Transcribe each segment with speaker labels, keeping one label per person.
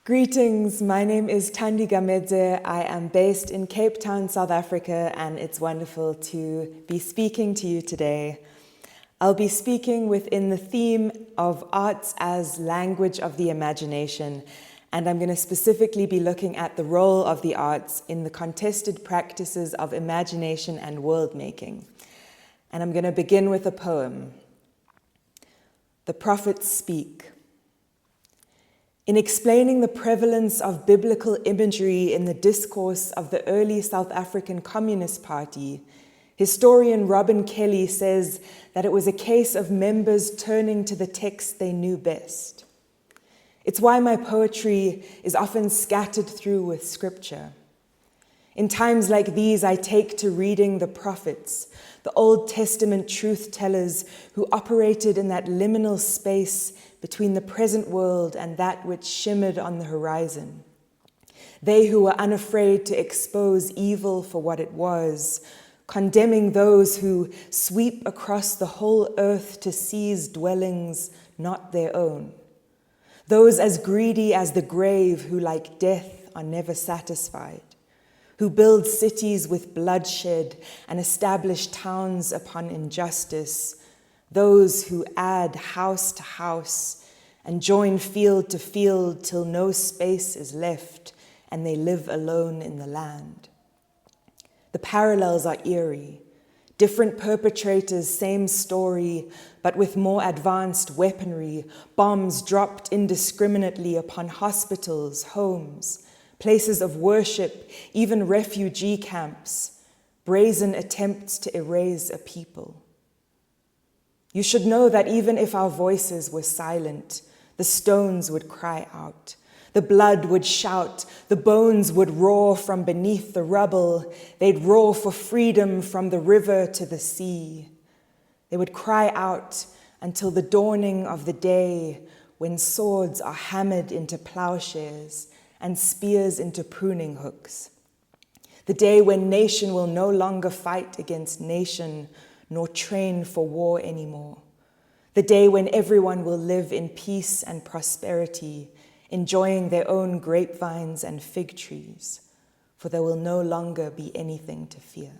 Speaker 1: Greetings, my name is Thandi Gamedze. I am based in Cape Town, South Africa, and it's wonderful to be speaking to you today. I'll be speaking within the theme of arts as language of the imagination, and I'm going to specifically be looking at the role of the arts in the contested practices of imagination and world-making. And I'm going to begin with a poem. The Prophets Speak. In explaining the prevalence of biblical imagery in the discourse of the early South African Communist Party, historian Robin Kelly says that it was a case of members turning to the text they knew best. It's why my poetry is often scattered through with scripture. In times like these, I take to reading the prophets, the Old Testament truth tellers who operated in that liminal space between the present world and that which shimmered on the horizon. They who were unafraid to expose evil for what it was, condemning those who sweep across the whole earth to seize dwellings not their own. Those as greedy as the grave who, like death, are never satisfied, who build cities with bloodshed and establish towns upon injustice, those who add house to house and join field to field till no space is left and they live alone in the land. The parallels are eerie. Different perpetrators, same story, but with more advanced weaponry, bombs dropped indiscriminately upon hospitals, homes, places of worship, even refugee camps, brazen attempts to erase a people. You should know that even if our voices were silent, the stones would cry out, the blood would shout, the bones would roar from beneath the rubble, they'd roar for freedom from the river to the sea. They would cry out until the dawning of the day when swords are hammered into plowshares and spears into pruning hooks. The day when nation will no longer fight against nation nor train for war anymore. The day when everyone will live in peace and prosperity, enjoying their own grapevines and fig trees, for there will no longer be anything to fear.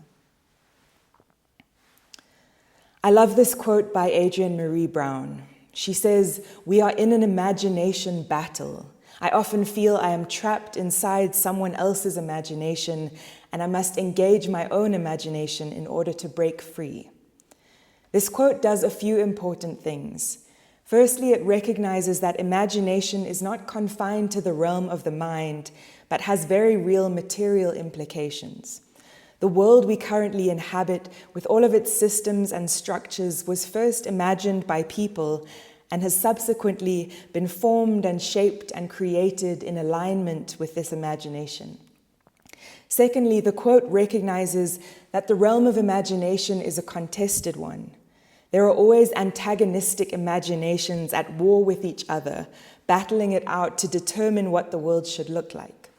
Speaker 1: I love this quote by Adrienne Marie Brown. She says, "We are in an imagination battle. I often feel I am trapped inside someone else's imagination, and I must engage my own imagination in order to break free." This quote does a few important things. Firstly, it recognizes that imagination is not confined to the realm of the mind, but has very real material implications. The world we currently inhabit, with all of its systems and structures, was first imagined by people and has subsequently been formed and shaped and created in alignment with this imagination. Secondly, the quote recognizes that the realm of imagination is a contested one. There are always antagonistic imaginations at war with each other, battling it out to determine what the world should look like.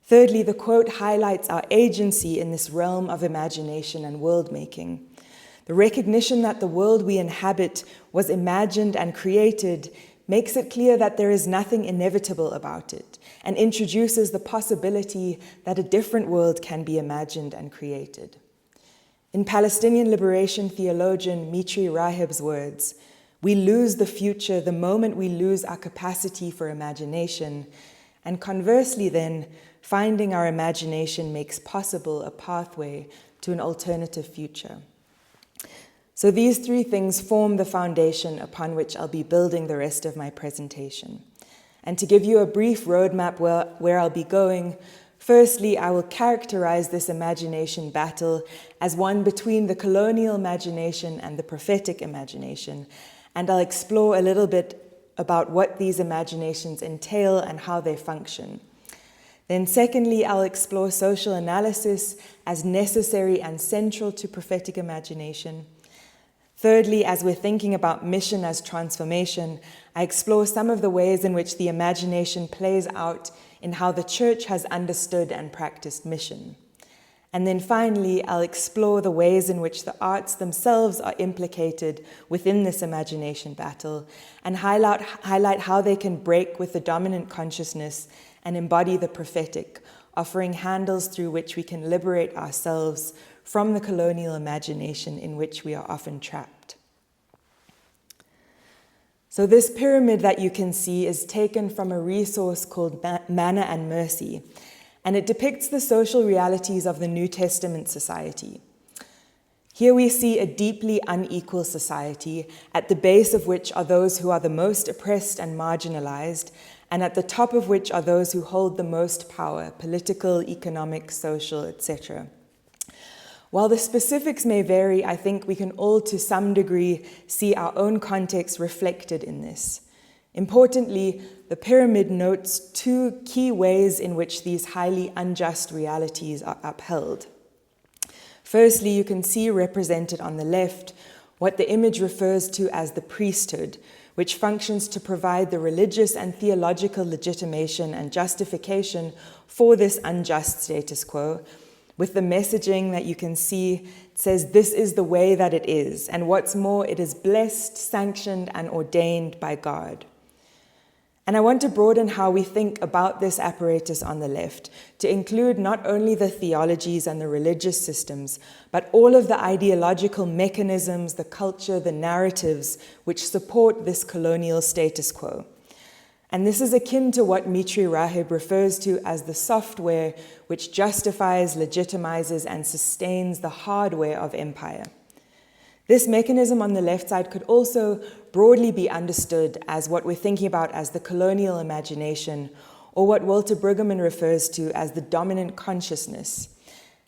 Speaker 1: Thirdly, the quote highlights our agency in this realm of imagination and world-making. The recognition that the world we inhabit was imagined and created makes it clear that there is nothing inevitable about it and introduces the possibility that a different world can be imagined and created. In Palestinian liberation theologian Mitri Raheb's words, "We lose the future the moment we lose our capacity for imagination, and conversely then, finding our imagination makes possible a pathway to an alternative future." So these three things form the foundation upon which I'll be building the rest of my presentation. And to give you a brief roadmap where I'll be going, firstly, I will characterize this imagination battle as one between the colonial imagination and the prophetic imagination, and I'll explore a little bit about what these imaginations entail and how they function. Then secondly, I'll explore social analysis as necessary and central to prophetic imagination. Thirdly, as we're thinking about mission as transformation, I explore some of the ways in which the imagination plays out in how the church has understood and practiced mission. And then finally, I'll explore the ways in which the arts themselves are implicated within this imagination battle and highlight how they can break with the dominant consciousness and embody the prophetic, offering handles through which we can liberate ourselves from the colonial imagination in which we are often trapped. So this pyramid that you can see is taken from a resource called Manna and Mercy, and it depicts the social realities of the New Testament society. Here we see a deeply unequal society, at the base of which are those who are the most oppressed and marginalized, and at the top of which are those who hold the most power, political, economic, social, etc. While the specifics may vary, I think we can all to some degree see our own context reflected in this. Importantly, the pyramid notes two key ways in which these highly unjust realities are upheld. Firstly, you can see represented on the left what the image refers to as the priesthood, which functions to provide the religious and theological legitimation and justification for this unjust status quo, with the messaging that you can see says this is the way that it is, and what's more, it is blessed, sanctioned, and ordained by God. And I want to broaden how we think about this apparatus on the left to include not only the theologies and the religious systems, but all of the ideological mechanisms, the culture, the narratives which support this colonial status quo. And this is akin to what Mitri Rahib refers to as the software which justifies, legitimizes, and sustains the hardware of empire. This mechanism on the left side could also broadly be understood as what we're thinking about as the colonial imagination, or what Walter Brueggemann refers to as the dominant consciousness.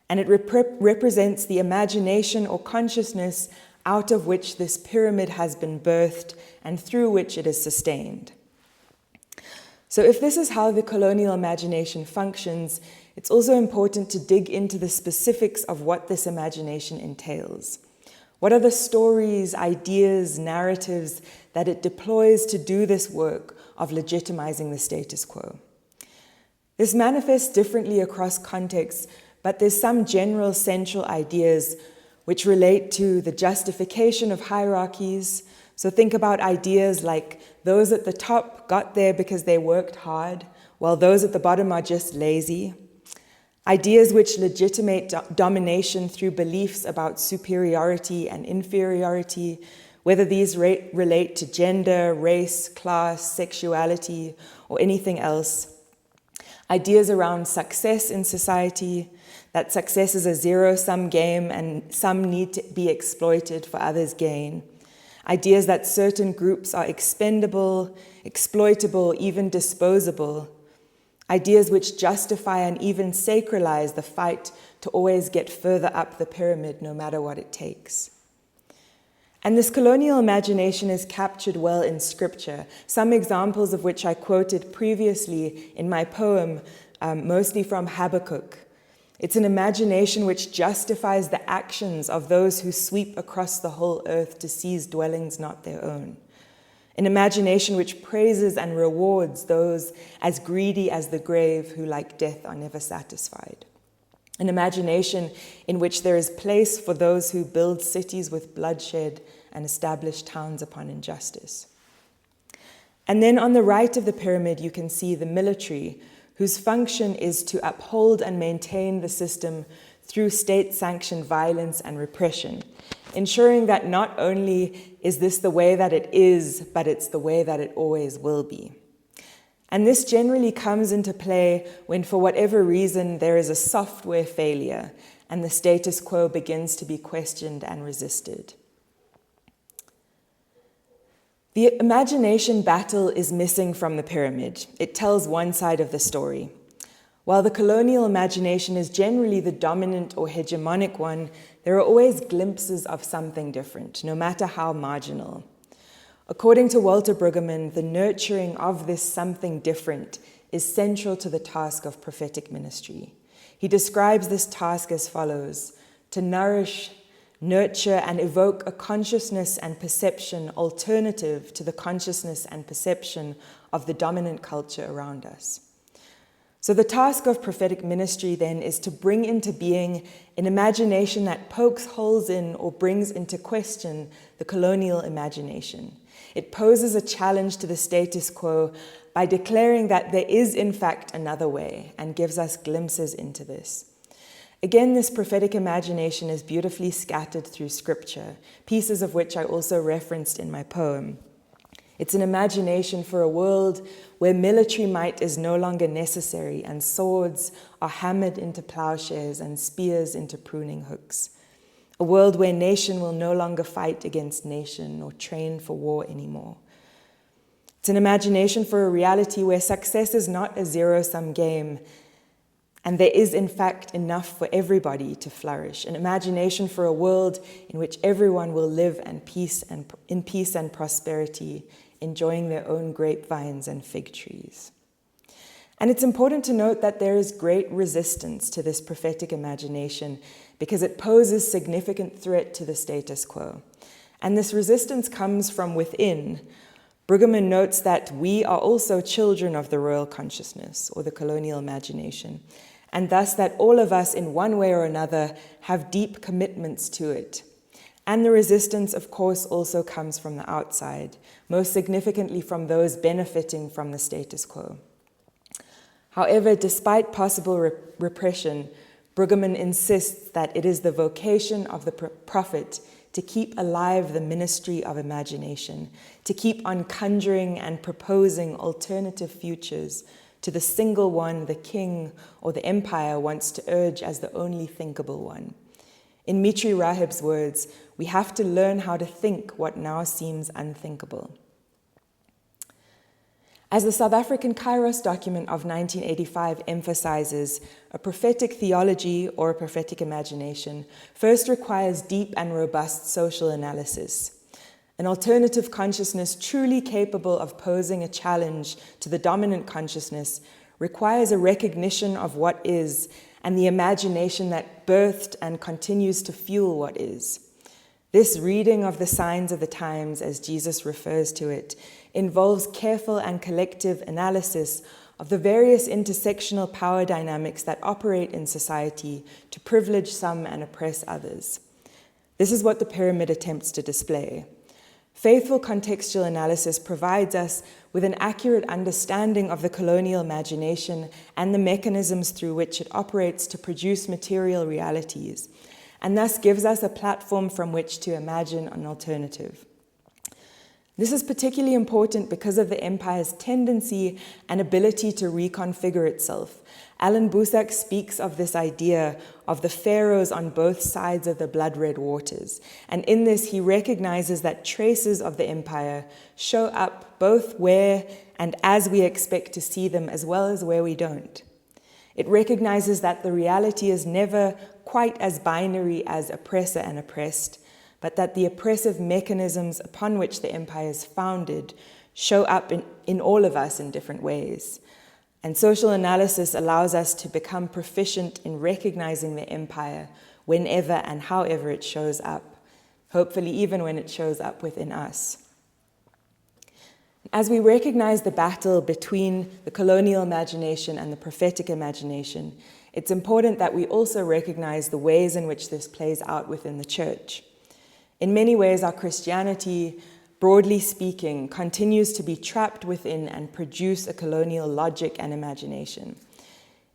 Speaker 1: And it represents the imagination or consciousness out of which this pyramid has been birthed and through which it is sustained. So if this is how the colonial imagination functions, it's also important to dig into the specifics of what this imagination entails. What are the stories, ideas, narratives that it deploys to do this work of legitimizing the status quo? This manifests differently across contexts, but there's some general central ideas which relate to the justification of hierarchies. So think about ideas like those at the top got there because they worked hard, while those at the bottom are just lazy. Ideas which legitimate domination through beliefs about superiority and inferiority, whether these relate to gender, race, class, sexuality, or anything else. Ideas around success in society, that success is a zero-sum game and some need to be exploited for others' gain. Ideas that certain groups are expendable, exploitable, even disposable. Ideas which justify and even sacralize the fight to always get further up the pyramid, no matter what it takes. And this colonial imagination is captured well in scripture, some examples of which I quoted previously in my poem, mostly from Habakkuk. It's an imagination which justifies the actions of those who sweep across the whole earth to seize dwellings not their own. An imagination which praises and rewards those as greedy as the grave who, like death, are never satisfied. An imagination in which there is place for those who build cities with bloodshed and establish towns upon injustice. And then on the right of the pyramid, you can see the military, whose function is to uphold and maintain the system through state-sanctioned violence and repression, ensuring that not only is this the way that it is, but it's the way that it always will be. And this generally comes into play when, for whatever reason, there is a software failure and the status quo begins to be questioned and resisted. The imagination battle is missing from the pyramid. It tells one side of the story. While the colonial imagination is generally the dominant or hegemonic one, there are always glimpses of something different, no matter how marginal. According to Walter Brueggemann, the nurturing of this something different is central to the task of prophetic ministry. He describes this task as follows: to nourish, nurture, and evoke a consciousness and perception alternative to the consciousness and perception of the dominant culture around us. So the task of prophetic ministry then is to bring into being an imagination that pokes holes in or brings into question the colonial imagination. It poses a challenge to the status quo by declaring that there is in fact another way and gives us glimpses into this. Again, this prophetic imagination is beautifully scattered through scripture, pieces of which I also referenced in my poem. It's an imagination for a world where military might is no longer necessary and swords are hammered into plowshares and spears into pruning hooks. A world where nation will no longer fight against nation or train for war anymore. It's an imagination for a reality where success is not a zero-sum game and there is in fact enough for everybody to flourish. An imagination for a world in which everyone will live in peace and prosperity, enjoying their own grapevines and fig trees. And it's important to note that there is great resistance to this prophetic imagination because it poses significant threat to the status quo. And this resistance comes from within. Brueggemann notes that we are also children of the royal consciousness or the colonial imagination, and thus that all of us in one way or another have deep commitments to it. And the resistance, of course, also comes from the outside, most significantly from those benefiting from the status quo. However, despite possible repression, Brueggemann insists that it is the vocation of the prophet to keep alive the ministry of imagination, to keep on conjuring and proposing alternative futures to the single one the king or the empire wants to urge as the only thinkable one. In Mitri Rahib's words, we have to learn how to think what now seems unthinkable. As the South African Kairos document of 1985 emphasizes, a prophetic theology or a prophetic imagination first requires deep and robust social analysis. An alternative consciousness truly capable of posing a challenge to the dominant consciousness requires a recognition of what is and the imagination that birthed and continues to fuel what is. This reading of the signs of the times, as Jesus refers to it, involves careful and collective analysis of the various intersectional power dynamics that operate in society to privilege some and oppress others. This is what the pyramid attempts to display. Faithful contextual analysis provides us with an accurate understanding of the colonial imagination and the mechanisms through which it operates to produce material realities, and thus gives us a platform from which to imagine an alternative. This is particularly important because of the empire's tendency and ability to reconfigure itself. Alan Busak speaks of this idea of the pharaohs on both sides of the blood-red waters, and in this he recognizes that traces of the empire show up both where and as we expect to see them, as well as where we don't. It recognizes that the reality is never quite as binary as oppressor and oppressed, but that the oppressive mechanisms upon which the empire is founded show up in all of us in different ways. And social analysis allows us to become proficient in recognizing the empire whenever and however it shows up, hopefully even when it shows up within us. As we recognize the battle between the colonial imagination and the prophetic imagination, it's important that we also recognize the ways in which this plays out within the church. In many ways, our Christianity, broadly speaking, continues to be trapped within and produce a colonial logic and imagination.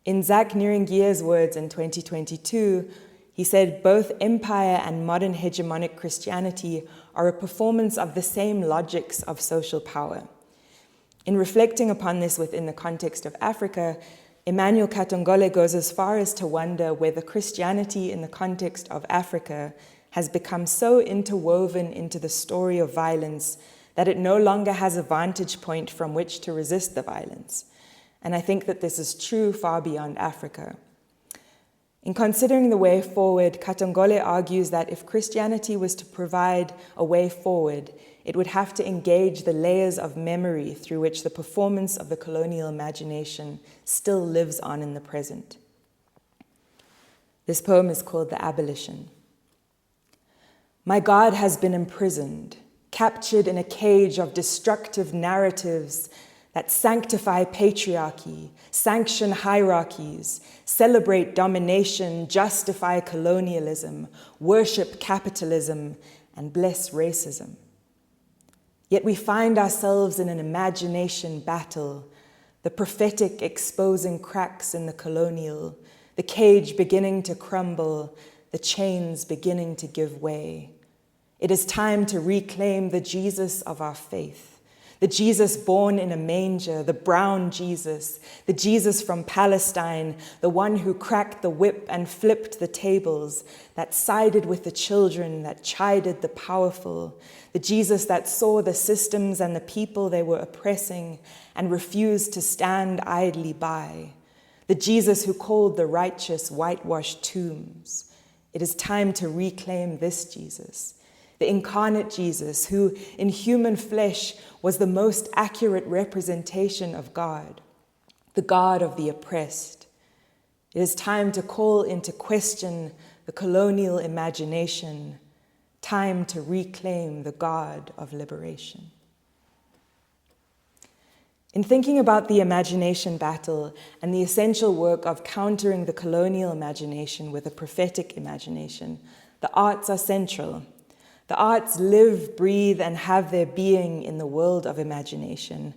Speaker 1: In Zach Nieringier's words in 2022, he said, both empire and modern hegemonic Christianity are a performance of the same logics of social power. In reflecting upon this within the context of Africa, Emmanuel Katongole goes as far as to wonder whether Christianity in the context of Africa has become so interwoven into the story of violence that it no longer has a vantage point from which to resist the violence. And I think that this is true far beyond Africa. In considering the way forward, Katongole argues that if Christianity was to provide a way forward, it would have to engage the layers of memory through which the performance of the colonial imagination still lives on in the present. This poem is called The Abolition. My God has been imprisoned, captured in a cage of destructive narratives that sanctify patriarchy, sanction hierarchies, celebrate domination, justify colonialism, worship capitalism, and bless racism. Yet we find ourselves in an imagination battle, the prophetic exposing cracks in the colonial, the cage beginning to crumble, the chains beginning to give way. It is time to reclaim the Jesus of our faith, the Jesus born in a manger, the brown Jesus, the Jesus from Palestine, the one who cracked the whip and flipped the tables, that sided with the children, that chided the powerful, the Jesus that saw the systems and the people they were oppressing and refused to stand idly by, the Jesus who called the righteous whitewashed tombs. It is time to reclaim this Jesus, the incarnate Jesus who in human flesh was the most accurate representation of God, the God of the oppressed. It is time to call into question the colonial imagination, time to reclaim the God of liberation. In thinking about the imagination battle and the essential work of countering the colonial imagination with a prophetic imagination, the arts are central. The arts live, breathe, and have their being in the world of imagination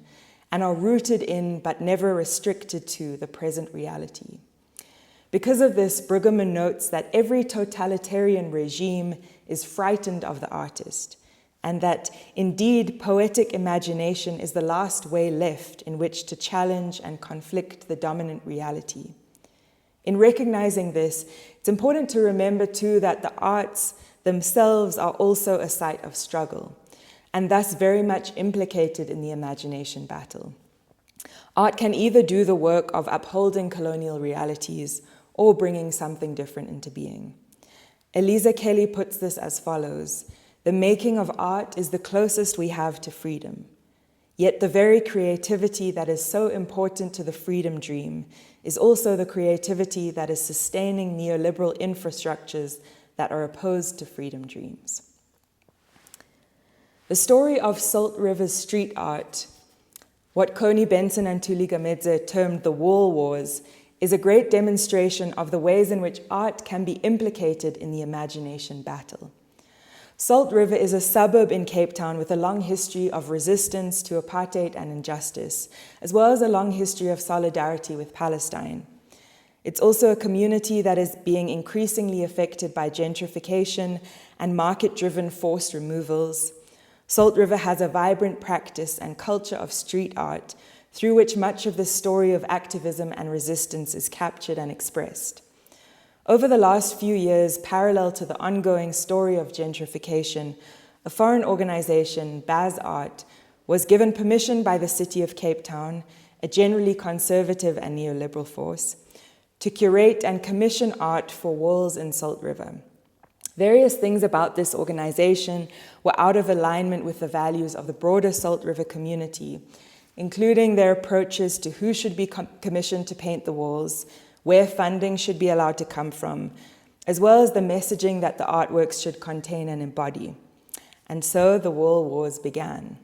Speaker 1: and are rooted in, but never restricted to, the present reality. Because of this, Brueggemann notes that every totalitarian regime is frightened of the artist, and that, indeed, poetic imagination is the last way left in which to challenge and conflict the dominant reality. In recognizing this, it's important to remember, too, that the arts themselves are also a site of struggle, and thus very much implicated in the imagination battle. Art can either do the work of upholding colonial realities or bringing something different into being. Eliza Kelly puts this as follows: "The making of art is the closest we have to freedom. Yet the very creativity that is so important to the freedom dream is also the creativity that is sustaining neoliberal infrastructures that are opposed to freedom dreams." The story of Salt River's street art, what Connie Benson and Thuli Gamedze termed the wall wars, is a great demonstration of the ways in which art can be implicated in the imagination battle. Salt River is a suburb in Cape Town with a long history of resistance to apartheid and injustice, as well as a long history of solidarity with Palestine. It's also a community that is being increasingly affected by gentrification and market-driven forced removals. Salt River has a vibrant practice and culture of street art through which much of the story of activism and resistance is captured and expressed. Over the last few years, parallel to the ongoing story of gentrification, a foreign organization, Baz Art, was given permission by the city of Cape Town, a generally conservative and neoliberal force, to curate and commission art for walls in Salt River. Various things about this organization were out of alignment with the values of the broader Salt River community, including their approaches to who should be commissioned to paint the walls, where funding should be allowed to come from, as well as the messaging that the artworks should contain and embody. And so the wall wars began.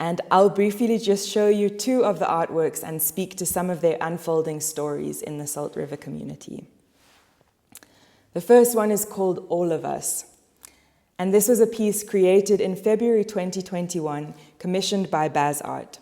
Speaker 1: And I'll briefly just show you two of the artworks and speak to some of their unfolding stories in the Salt River community. The first one is called All of Us. And this was a piece created in February 2021, commissioned by Baz Art.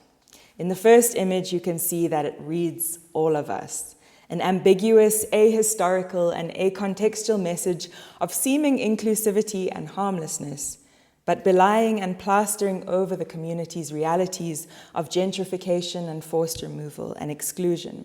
Speaker 1: In the first image, you can see that it reads, "All of us," an ambiguous, ahistorical, and acontextual message of seeming inclusivity and harmlessness, but belying and plastering over the community's realities of gentrification and forced removal and exclusion.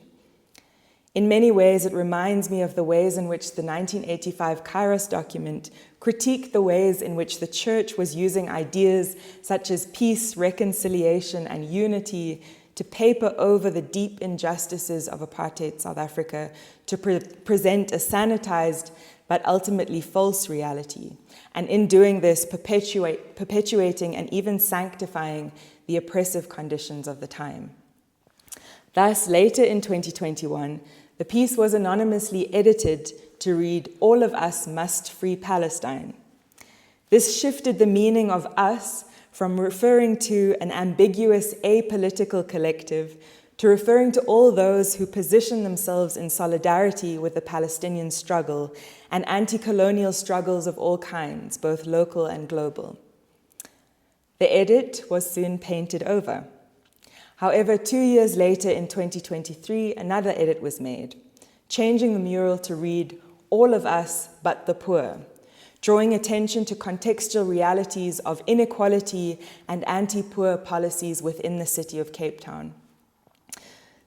Speaker 1: In many ways, it reminds me of the ways in which the 1985 Kairos document critiqued the ways in which the church was using ideas such as peace, reconciliation, and unity to paper over the deep injustices of apartheid South Africa to present a sanitized but ultimately false reality, and in doing this, perpetuating and even sanctifying the oppressive conditions of the time. Thus, later in 2021, the piece was anonymously edited to read, "All of us must free Palestine." This shifted the meaning of us from referring to an ambiguous, apolitical collective to referring to all those who position themselves in solidarity with the Palestinian struggle and anti-colonial struggles of all kinds, both local and global. The edit was soon painted over. However, 2 years later in 2023, another edit was made, changing the mural to read, "All of us but the poor," drawing attention to contextual realities of inequality and anti-poor policies within the city of Cape Town.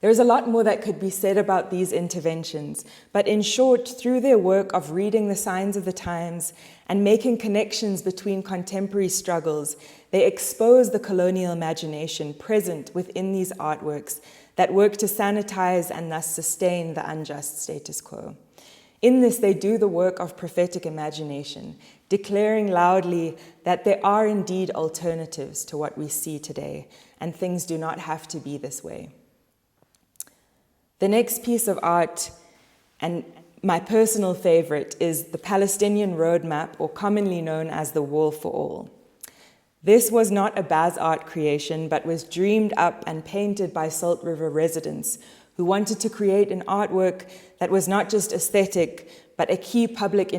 Speaker 1: There is a lot more that could be said about these interventions, but in short, through their work of reading the signs of the times and making connections between contemporary struggles, they expose the colonial imagination present within these artworks that work to sanitize and thus sustain the unjust status quo. In this, they do the work of prophetic imagination, declaring loudly that there are indeed alternatives to what we see today, and things do not have to be this way. The next piece of art, and my personal favorite, is the Palestinian Roadmap, or commonly known as the Wall for All. This was not a Baz art creation, but was dreamed up and painted by Salt River residents who wanted to create an artwork that was not just aesthetic, but a key public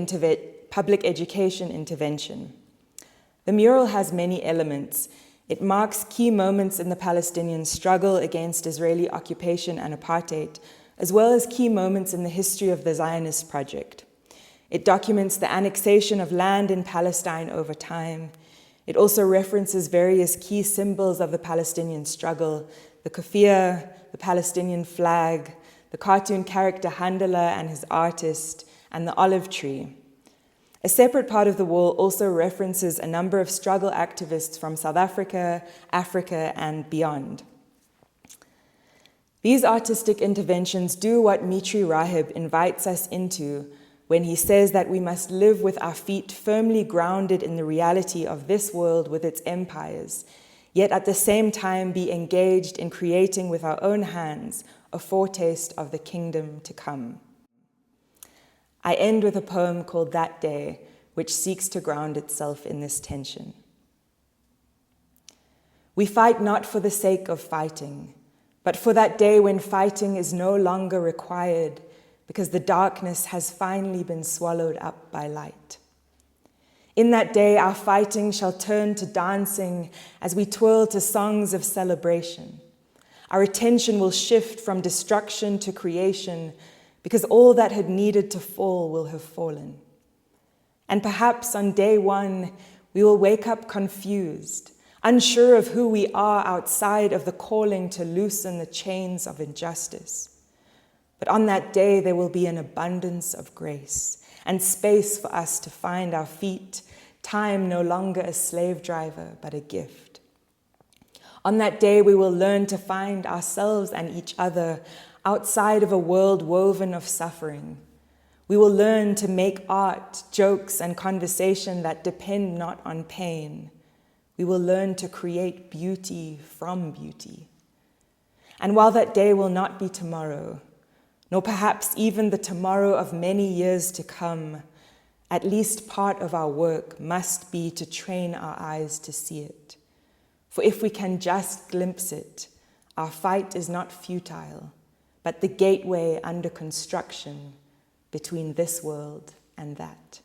Speaker 1: education intervention. The mural has many elements. It marks key moments in the Palestinian struggle against Israeli occupation and apartheid, as well as key moments in the history of the Zionist project. It documents the annexation of land in Palestine over time. It also references various key symbols of the Palestinian struggle, the kafir, the Palestinian flag, the cartoon character Handela and his artist, and the olive tree. A separate part of the wall also references a number of struggle activists from South Africa, Africa, and beyond. These artistic interventions do what Mitri Rahib invites us into when he says that we must live with our feet firmly grounded in the reality of this world with its empires, yet at the same time be engaged in creating with our own hands a foretaste of the kingdom to come. I end with a poem called That Day, which seeks to ground itself in this tension. We fight not for the sake of fighting, but for that day when fighting is no longer required because the darkness has finally been swallowed up by light. In that day, our fighting shall turn to dancing as we twirl to songs of celebration. Our attention will shift from destruction to creation because all that had needed to fall will have fallen. And perhaps on day one, we will wake up confused, unsure of who we are outside of the calling to loosen the chains of injustice. But on that day, there will be an abundance of grace and space for us to find our feet, time no longer a slave driver, but a gift. On that day, we will learn to find ourselves and each other outside of a world woven of suffering. We will learn to make art, jokes, and conversation that depend not on pain. We will learn to create beauty from beauty. And while that day will not be tomorrow, nor perhaps even the tomorrow of many years to come, at least part of our work must be to train our eyes to see it. For if we can just glimpse it, our fight is not futile, but the gateway under construction between this world and that.